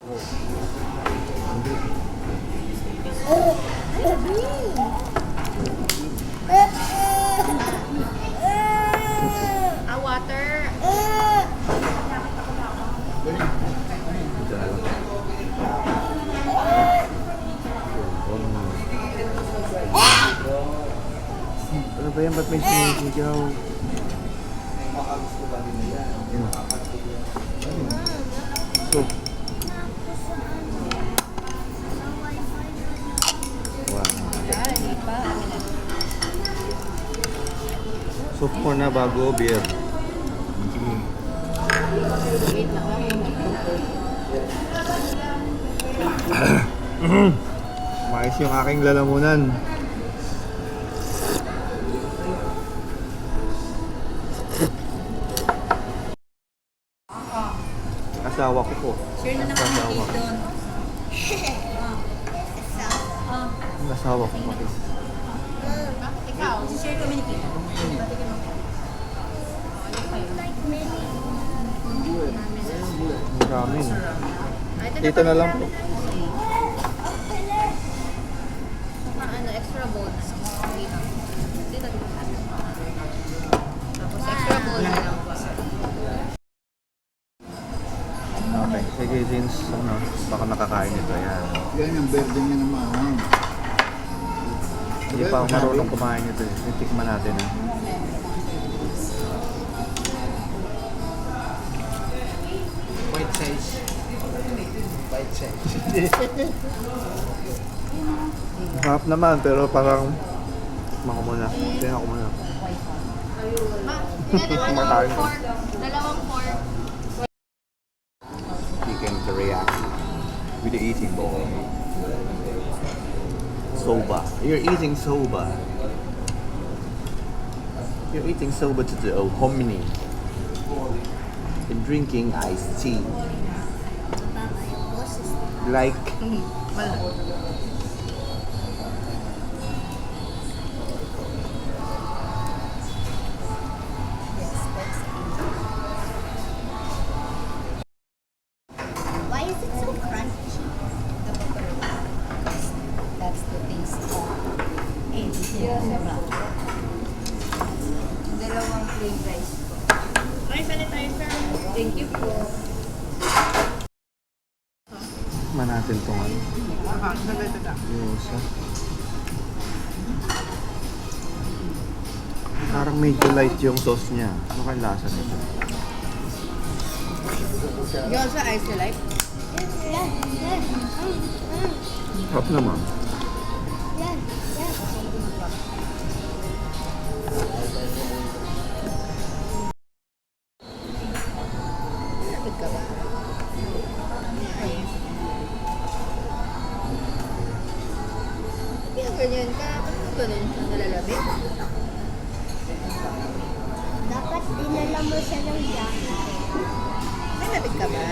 Water. Ano ba yan? Ba't may sinigaw? So, soup ko na bago beer. Mais yung aking lalamunan. Asawa ko po. Share na lang kami doon. Asawa ko po. Ikaw, share kami ni Kito. Ramen. Dito na lang po. Ano, extra bowls. Dito. Tapos extra bowl na lang po. Okay, sige since ano, baka nakakain ito. Yan. Yan yung verde niya naman. Hindi pa ako marunong kumain ito. Titikman natin. White size. White size. Harap naman pero parang mako muna. Tingnan ako muna. Kumakain. Dalawang pork. Chicken teriyaki with the eating bowl. Soba. You're eating soba. You're eating soba to the hominy. And drinking iced tea. Like Why is it so crunchy? That's the taste of dalawang plain rice po. Ay, sanitizer. Thank you po. man natin itong ano. Yung isa. Parang medyo light yung sauce niya. Ano kaya lasa nito? You also ice your life? Yan, yan. Sarap naman. Yan, yan. Lapit ka ba? Kaya ganyan ka. Bakit ganun siya nalalabit? Dapat dinala mo siya ng jacket. May lapit ka ba?